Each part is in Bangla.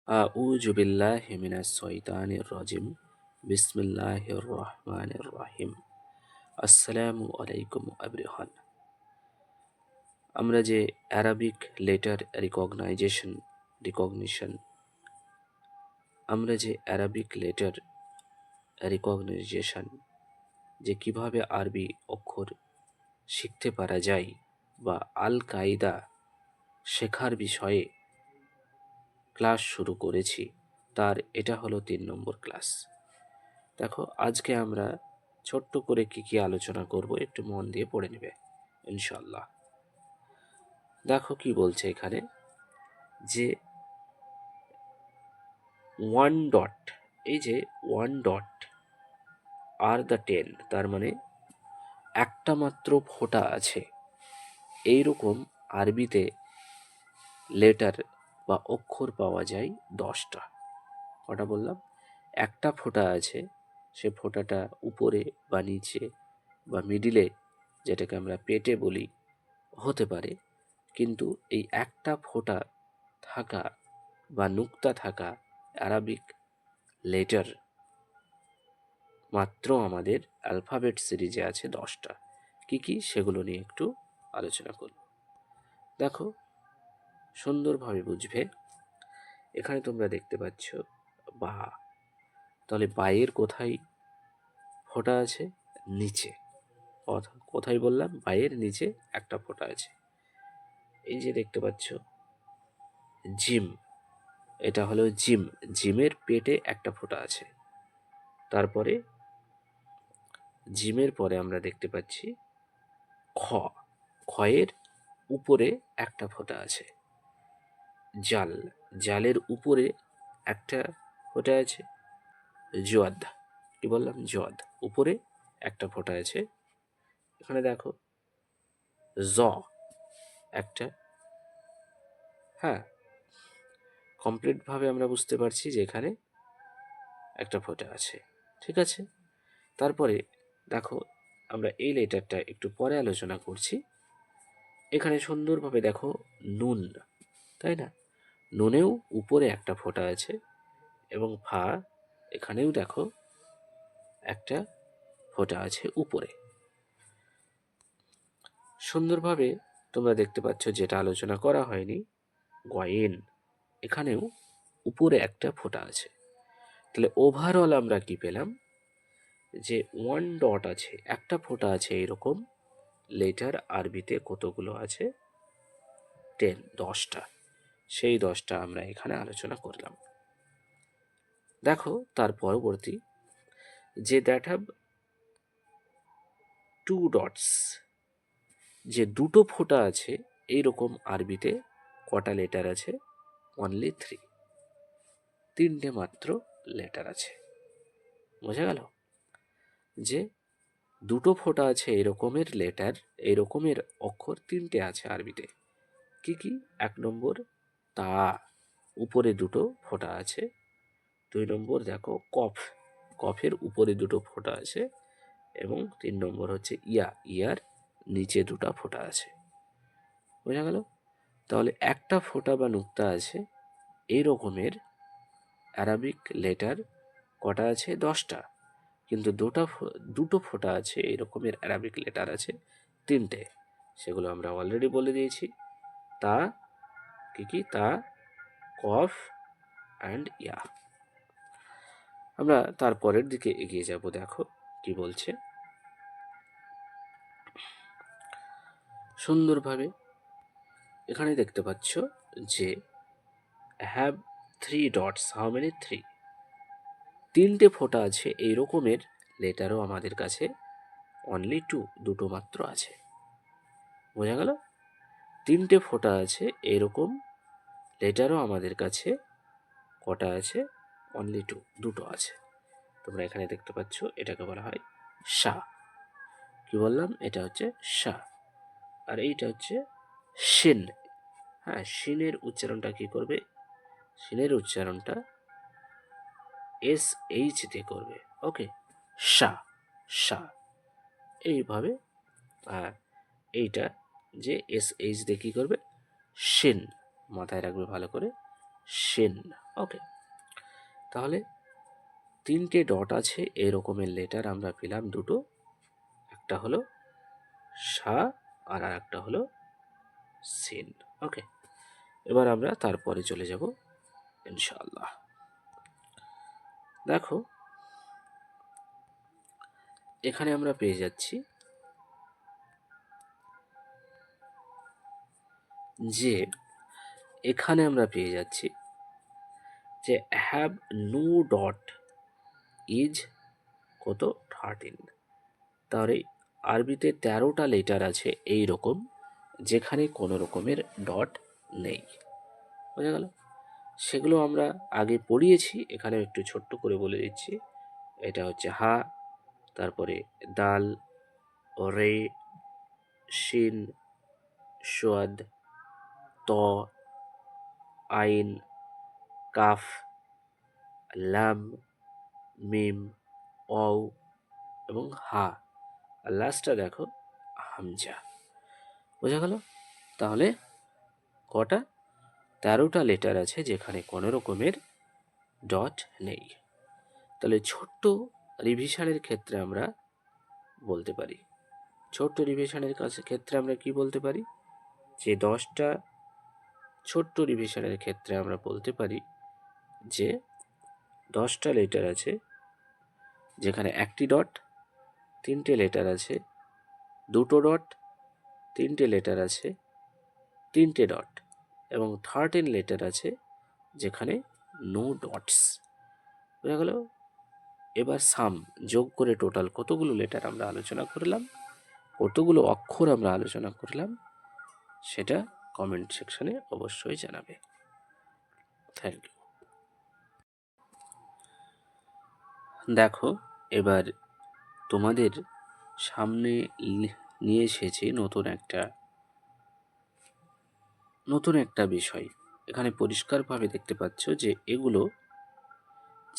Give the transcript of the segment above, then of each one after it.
আউযু বিল্লাহি মিনাশ শাইতানির রাজিম। বিসমিল্লাহির রহমানির রহিম। আসসালামু আলাইকুম এভরিওয়ান। আমরা যে অ্যারাবিক লেটার রিকগনিশন আমরা যে অ্যারাবিক লেটার রিকগনিশন যে কিভাবে আরবি অক্ষর শিখতে পারা যায় বা আল কায়দা শেখার বিষয়ে ক্লাস শুরু করেছি, তার এটা হলো 3 নম্বর ক্লাস। দেখো, আজকে আমরা ছোট্ট করে কি আলোচনা করব, একটু মন দিয়ে পড়ে নেবে ইনশাল্লাহ। দেখো কি বলছে এখানে, যে ওয়ান ডট, এই যে ওয়ান ডট আর দ্য 10, তার মানে একটা মাত্র ফোঁটা আছে, এইরকম আরবিতে লেটার বা অক্ষর পাওয়া যায় 10টা। কটা বললাম? একটা ফোঁটা আছে, সে ফোঁটাটা উপরে বা নিচে বা মিডিলে, যেটাকে আমরা পেটে বলি, হতে পারে। কিন্তু এই একটা ফোঁটা থাকা বা নুক্তা থাকা অ্যারাবিক লেটার মাত্র আমাদের অ্যালফাবেট সিরিজে আছে 10টা। কি সেগুলো নিয়ে একটু আলোচনা করব। দেখো, সুন্দরভাবে বুঝবে। এখানে তোমরা দেখতে পাচ্ছ বা, তাহলে বায়ের কোথায় ফোঁটা আছে? নিচে। কোথায় বললাম? বায়ের নিচে একটা ফোঁটা আছে। এই যে দেখতে পাচ্ছ জিম, এটা হলো জিম। জিমের পেটে একটা ফোঁটা আছে। তারপরে জিমের পরে আমরা দেখতে পাচ্ছি খ। খয়ের উপরে একটা ফোঁটা আছে। জাল, জালের উপরে একটা ফোঁটা আছে। জদ, কি বললাম? জদ, উপরে একটা ফোঁটা আছে। এখানে দেখো জ, একটা। হ্যাঁ, কমপ্লিটভাবে আমরা বুঝতে পারছি যে এখানে একটা ফোঁটা আছে। ঠিক আছে। তারপরে দেখো, আমরা এই লেটারটা একটু পরে আলোচনা করছি। এখানে সুন্দরভাবে দেখো নুন, তাই না? নুনেও উপরে একটা ফোঁটা আছে, এবং ফা, এখানেও দেখো একটা ফোঁটা আছে উপরে। সুন্দরভাবে তোমরা দেখতে পাচ্ছ, যেটা আলোচনা করা হয়নি, গয়েন, এখানেও উপরে একটা ফোঁটা আছে। তাহলে ওভারঅল আমরা কি পেলাম? যে ওয়ান ডট আছে, একটা ফোঁটা আছে, এরকম লেটার আরবিতে কতগুলো আছে? 10টা। সেই 10টা আমরা এখানে আলোচনা করলাম। দেখো, তার পরবর্তী যে দ্যাট হ্যাভ 2 ডটস, যে দুটো ফোঁটা আছে, এইরকম আরবিতে কটা লেটার আছে? অনলি 3, 3টে মাত্র লেটার আছে। বোঝা গেল? যে দুটো ফোঁটা আছে এরকমের লেটার, এরকমের অক্ষর 3টে আছে আরবিতে। কি? 1 নম্বর তা, উপরে দুটো ফোঁটা আছে। 2 নম্বর দেখো কফ, কফের উপরে দুটো ফোঁটা আছে। এবং 3 নম্বর হচ্ছে ইয়া, ইয়ার নিচে দুটো ফোঁটা আছে। বোঝা গেল? তাহলে একটা ফোঁটা বা নুক্তা আছে, এই রকমের অ্যারাবিক লেটার কটা আছে? 10টা। কিন্তু দুটো ফোঁটা আছে এই রকমের অ্যারাবিক লেটার আছে 3টে। সেগুলো আমরা অলরেডি বলে দিয়েছি। তা, কি? তা, কফ অ্যান্ড ইয়া। আমরা তারপরের দিকে এগিয়ে যাব। দেখো কি বলছে সুন্দরভাবে। এখানে দেখতে পাচ্ছ যে হ্যাভ 3 ডটস। How many? 3। 3টে ফোঁটা আছে এই রকমের লেটারও আমাদের কাছে অনলি 2, দুটো মাত্র আছে। বোঝা গেল? 3টে ফোঁটা আছে এরকম লেটারও আমাদের কাছে কটা আছে? অনলি 2, দুটো আছে। তোমরা এখানে দেখতে পাচ্ছ, এটাকে বলা হয় শা। কি বললাম? এটা হচ্ছে শা। আর এইটা হচ্ছে শিন। হ্যাঁ, শিনের উচ্চারণটা কি করবে? শিনের উচ্চারণটা SH দিয়ে করবে। ওকে, শা, শা। এইভাবে এইটা যে SH দিয়ে কি করবে? শিন, মাথায় রাখবে ভালো করে, শিন। ওকে, তাহলে তিনটে ডট আছে এই রকমের লেটার আমরা পেলাম দুটো, একটা হলো সা আর একটা হলো সিন। ওকে, এবার আমরা তারপরে চলে যাব ইনশাআল্লাহ। দেখো এখানে আমরা পেয়ে যাচ্ছি যে এখানে আমরা পেয়ে যাচ্ছি যে হ্যাভ নো ডট ইজ কত 13। তাহলে আরবিতে 13টা লেটার আছে এই রকম, যেখানে কোনো রকমের ডট নেই। বোঝা গেল? সেগুলো আমরা আগে পড়িয়েছি, এখানে একটু ছোট্ট করে বলে দিচ্ছি। এটা হচ্ছে হা, তারপরে দাল, রে, শিন, সোয়াদ, ত, আইন, কাফ, লাম, মিম, অও এবং হা, আর লাস্টটা দেখো হামজা। বোঝা গেল? তাহলে কটা? 13টা লেটার আছে যেখানে কোনো রকমের ডট নেই। তাহলে ছোট্ট রিভিশনের ক্ষেত্রে আমরা বলতে পারি, ছোট্ট রিভিশনের ক্ষেত্রে আমরা কি বলতে পারি, যে 10টা ছোট্ট রিভিশনের ক্ষেত্রে আমরা বলতে পারি যে 10টা লেটার আছে যেখানে একটি ডট, 3টে লেটার আছে দুটো ডট, 3টে লেটার আছে 3টে ডট, এবং 13 লেটার আছে যেখানে নো ডটস। বোঝা গেল? এবার সাম, যোগ করে টোটাল কতগুলো লেটার আমরা আলোচনা করলাম, কতগুলো অক্ষর আমরা আলোচনা করলাম, সেটা কমেন্ট সেকশনে অবশ্যই জানাবে। Thank you. দেখো এবার তোমাদের সামনে নিয়ে এসেছি নতুন একটা বিষয়। এখানে পরিষ্কারভাবে দেখতে পাচ্ছ যে এগুলো,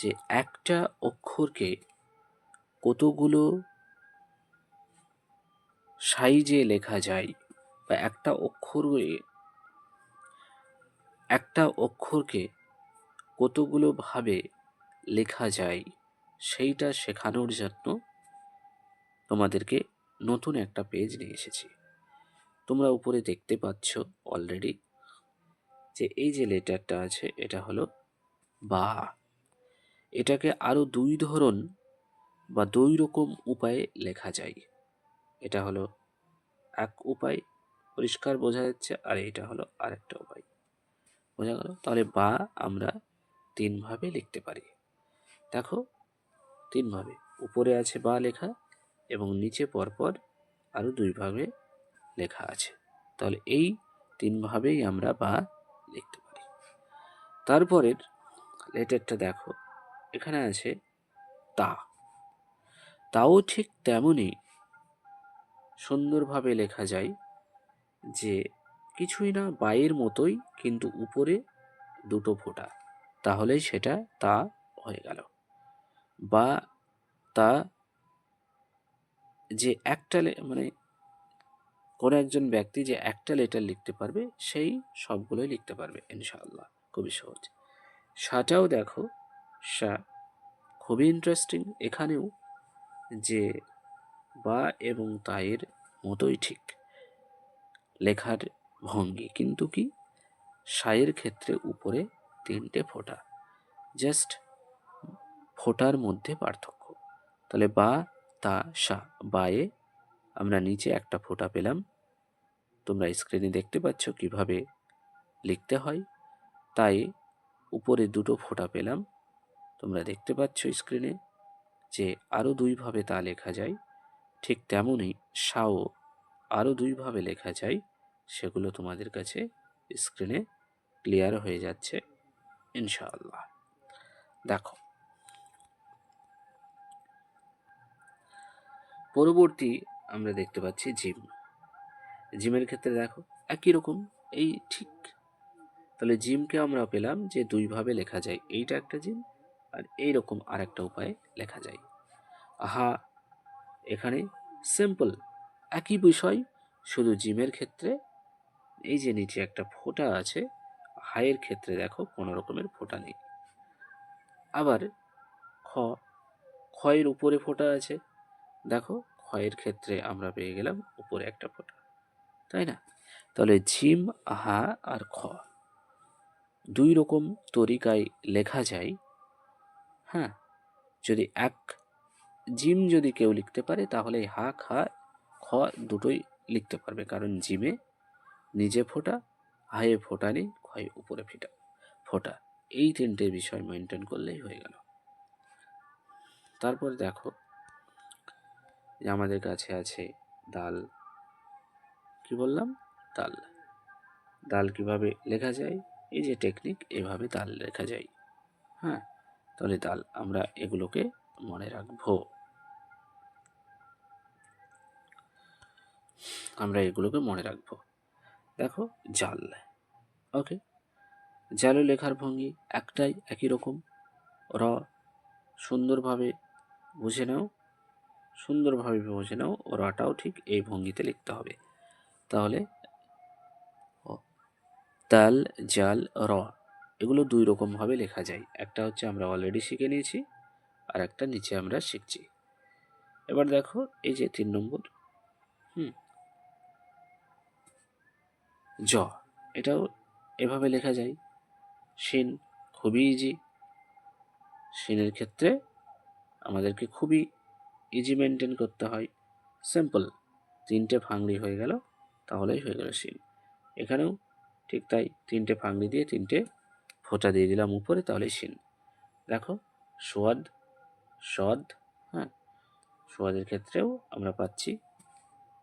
যে একটা অক্ষরকে কতগুলো সাইজে লেখা যায়, বা একটা অক্ষরকে কতগুলো ভাবে লেখা যায়, সেইটা শেখানোর জন্য তোমাদেরকে নতুন একটা পেজ নিয়ে এসেছি। তোমরা উপরে দেখতে পাচ্ছ অলরেডি যে এই যে লেটারটা আছে এটা হলো বা। এটাকে আরো দুই ধরন বা দুই রকম উপায়ে লেখা যায়। এটা হলো এক উপায়, পরিষ্কার বোঝা যাচ্ছে, আর এটা হলো আরেকটা উপায়। বোঝা গেল? তাহলে বা আমরা তিনভাবে লিখতে পারি। দেখো তিনভাবে, উপরে আছে বা লেখা এবং নিচে পরপর আরো দুইভাবে লেখা আছে। তাহলে এই তিনভাবেই আমরা বা লিখতে পারি। তারপরের লেটারটা দেখো, এখানে আছে তা। তাও ঠিক তেমনই সুন্দরভাবে লেখা যায়, যে কিছুই না, বাইয়ের মতোই, কিন্তু উপরে দুটো ফোঁটা, তাহলেই সেটা তা হয়ে গেল। বা তা, যে একটা মানে কোনো একজন ব্যক্তি যে একটা লেটার লিখতে পারবে সেই সবগুলোই লিখতে পারবে ইনশাআল্লাহ, খুবই সহজ। সাটাও দেখো, সা খুবই ইন্টারেস্টিং। এখানেও যে বা এবং তায়ের মতোই ঠিক লেখার ভঙ্গি, কিন্তু কি সায়ের ক্ষেত্রে উপরে 3টে ফোঁটা, জাস্ট ফোঁটার মধ্যে পার্থক্য। তাহলে বা তা সা, বায়ে আমরা নিচে একটা ফোঁটা পেলাম, তোমরা স্ক্রিনে দেখতে পাচ্ছ কিভাবে লিখতে হয়। তাই উপরে দুটো ফোঁটা পেলাম, তোমরা দেখতে পাচ্ছ স্ক্রিনে যে আরও দুইভাবে তা লেখা যায়। ঠিক তেমনই সাও আরও দুইভাবে লেখা যায়, সেগুলো তোমাদের কাছে স্ক্রিনে ক্লিয়ার হয়ে যাচ্ছে ইনশাআল্লাহ। দেখো পরবর্তী আমরা দেখতে পাচ্ছি জিম। জিমের ক্ষেত্রে দেখো একই রকম, এই ঠিক। তাহলে জিমকে আমরা পেলাম যে দুইভাবে লেখা যায়, এইটা একটা জিম আর এইরকম আর একটা উপায়ে লেখা যায়। আহা, এখানে সিম্পল একই বিষয়, শুধু জিমের ক্ষেত্রে এই যে নিচে একটা ফোঁটা আছে, হায়ের ক্ষেত্রে দেখো কোনো রকমের ফোঁটা নেই। আবার খ, ক্ষয়ের উপরে ফোঁটা আছে, দেখো ক্ষয়ের ক্ষেত্রে আমরা পেয়ে গেলাম উপরে একটা ফোঁটা, তাই না? তাহলে ঝিম, হা আর খ দুই রকম তরিকায় লেখা যায়। হ্যাঁ, যদি এক জিম যদি কেউ লিখতে পারে তাহলে হা খা খ দুটোই লিখতে পারবে, কারণ জিমে নিজে ফোঁটা, হায়ে ফোঁটা নেই, ক্ষয়ে উপরে ফোঁটা। এই তিনটে বিষয় মেনটেন করলেই হয়ে গেল। তারপর দেখো যে আমাদের কাছে আছে দাল। কি বললাম? দাল। দাল কিভাবে লেখা যায়? এই যে টেকনিক, এভাবে দাল লেখা যায়। হ্যাঁ, তাহলে দাল আমরা এগুলোকে মনে রাখবো। দেখো জাল। ওকে, জালে লেখার ভঙ্গি একটাই, একই রকম। র, সুন্দরভাবে বুঝে নাও, রটাও ঠিক এই ভঙ্গিতে লিখতে হবে। তাহলে তাল, জাল, র এগুলো দুই রকমভাবে লেখা যায়। একটা হচ্ছে আমরা অলরেডি শিখে নিয়েছি, আর একটা নিচে আমরা শিখছি। এবার দেখো এই যে 3 নম্বর, জ, এটাও এভাবে লেখা যায়। শিন, খুবই ইজি। শিনের ক্ষেত্রে আমাদেরকে খুবই ইজি মেনটেন করতে হয়, সিম্পল। 3টে ফাংড়ি হয়ে গেল, তাহলেই হয়ে গেল শিন। এখানেও ঠিক তাই, 3টে ফাংড়ি দিয়ে 3টে ফোঁটা দিয়ে দিলাম উপরে, তাহলে শিন। দেখো সোয়াদ, সদ। হ্যাঁ, সোয়াদের ক্ষেত্রেও আমরা পাচ্ছি,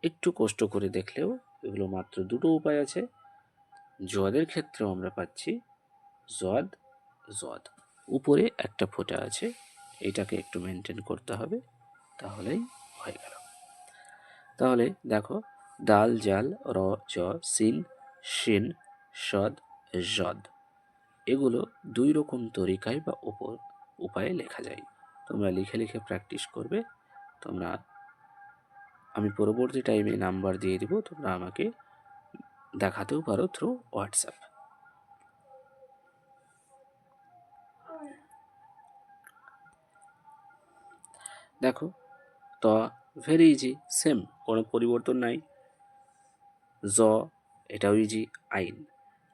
একটু কষ্ট করে দেখলেও এগুলো মাত্র দুটো উপায় আছে। জোয়াদের ক্ষেত্রেও আমরা পাচ্ছি জদ, জদ, উপরে একটা ফোঁটা আছে, এটাকে একটু মেনটেন করতে হবে, তাহলেই হয়ে গেল। তাহলে দেখো দাল, জাল, র, জ, সিন, শিন, সদ, জদ এগুলো দুই রকম তরিকায় বা উপায়ে লেখা যায়। তোমরা লিখে লিখে প্র্যাকটিস করবে। আমি পরবর্তী টাইমে নাম্বার দিয়ে দিব, তোমরা আমাকে দেখাতেও পারো থ্রু হোয়াটসঅ্যাপ। দেখো ত, ভেরি ইজি, সেম, কোনো পরিবর্তন নাই। জ, এটাও ইজি। আইন,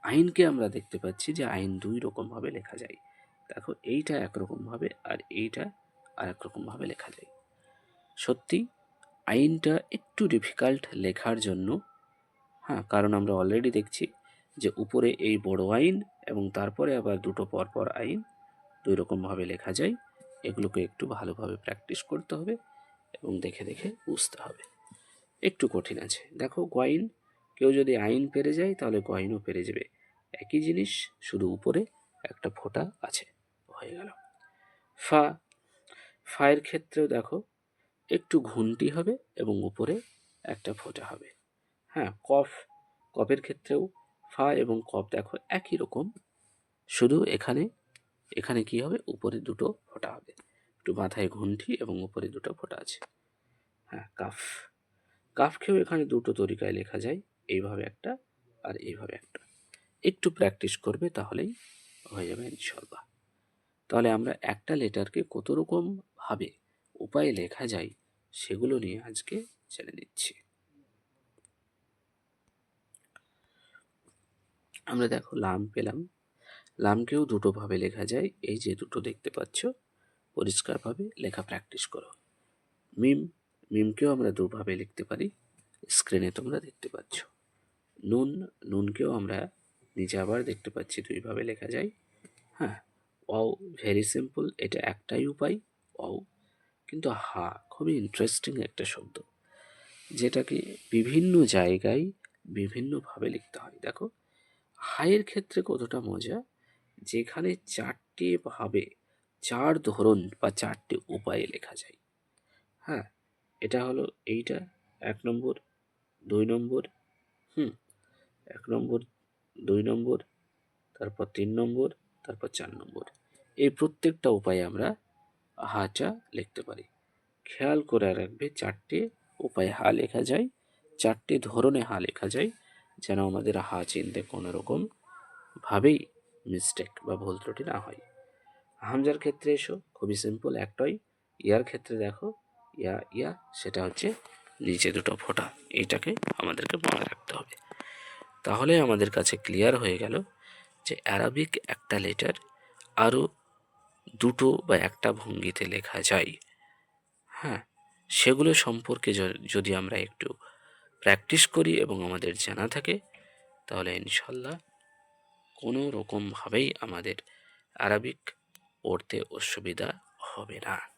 আইনকে আমরা দেখতে পাচ্ছি যে আইন দুই রকমভাবে লেখা যায়। দেখো এইটা একরকমভাবে আর এইটা আর একরকমভাবে লেখা যায়। সত্যি আইনটা একটু ডিফিকাল্ট লেখার জন্য, হ্যাঁ, কারণ আমরা অলরেডি দেখছি যে উপরে এই বড় আইন এবং তারপরে আবার দুটো পরপর আইন দুই রকমভাবে লেখা যায়। এগুলোকে একটু ভালোভাবে প্র্যাকটিস করতে হবে এবং দেখে দেখে বুঝতে হবে। একটু কঠিন আছে। দেখো গয়ন, কেউ যদি আইন পেরে যায় তাহলে গয়নও পেরে যাবে, একই জিনিস, শুধু উপরে একটা ফোঁটা আছে, হয়ে গেল। ফা, ফায়ের ক্ষেত্রেও দেখো একটু ঘুন্টি হবে এবং উপরে একটা ফোঁটা হবে। হ্যাঁ, কফ, কফের ক্ষেত্রেও ফা এবং কফ দেখো একই রকম, শুধু এখানে এখানে কি হবে, উপরে দুটো ফোঁটা হবে, একটু মাথায় ঘুন্টি এবং উপরে দুটো ফোঁটা আছে। হ্যাঁ, কাফ, কাফকেও এখানে দুটো তরিকায় লেখা যায়, এইভাবে একটা আর এইভাবে একটা। একটু প্র্যাকটিস করবে তাহলেই হয়ে যাবে ইনশাল্লাহ। তাহলে আমরা একটা লেটারকে কত রকম ভাবে উপায়ে লেখা যায় সেগুলো নিয়ে আজকে জেনে নিচ্ছি। আমরা দেখো লাম পেলাম, লামকেও দুটো ভাবে লেখা যায়, এই যে দুটো দেখতে পাচ্ছ, পরিষ্কারভাবে লেখা প্র্যাকটিস করো। মিম, মিমকেও আমরা দুভাবে লিখতে পারি, স্ক্রিনে তোমরা দেখতে পাচ্ছ। নুন, নুনকেও আমরা নিচে আবার দেখতে পাচ্ছি দুইভাবে লেখা যায়। হ্যাঁ, ওয়াও, ভেরি সিম্পল, এটা একটাই উপায়, ওয়াও। কিন্তু হা খুবই ইন্টারেস্টিং একটা শব্দ, যেটাকে বিভিন্ন জায়গায় বিভিন্নভাবে লিখতে হয়। দেখো হায়ের ক্ষেত্রে কতটা মজা, যেখানে 4টে ভাবে, 4 ধরন বা 4টে উপায়ে লেখা যায়। হ্যাঁ, এটা হলো এইটা 1 নম্বর, 2 নম্বর, 1 নম্বর, 2 নম্বর, তারপর 3 নম্বর, তারপর 4 নম্বর। এই প্রত্যেকটা উপায়ে আমরা হাটা লিখতে পারি। খেয়াল করে রাখবে 4টে উপায়ে হা লেখা যায়, 4টে ধরনে হা লেখা যায়, যেন আমাদের হা চিনতে কোনো রকম ভাবেই মিস্টেক বা ভুল ত্রুটি না হয়। হামজার ক্ষেত্রে এসো, খুবই সিম্পল একটাই। ইয়ার ক্ষেত্রে দেখো, ইয়া ইয়া সেটা হচ্ছে নিচে দুটো ফোঁটা, এইটাকে আমাদেরকে মনে রাখতে হবে। তাহলে আমাদের কাছে ক্লিয়ার হয়ে গেল যে অ্যারাবিক একটা লেটার আরও দুটো বা একটা ভঙ্গিতে লেখা যায়। হ্যাঁ, সেগুলো সম্পর্কে যদি আমরা একটু প্র্যাকটিস করি এবং আমাদের জানা থাকে, তাহলে ইনশাল্লাহ কোনো রকমভাবেই আমাদের আরবিক পড়তে অসুবিধা হবে না।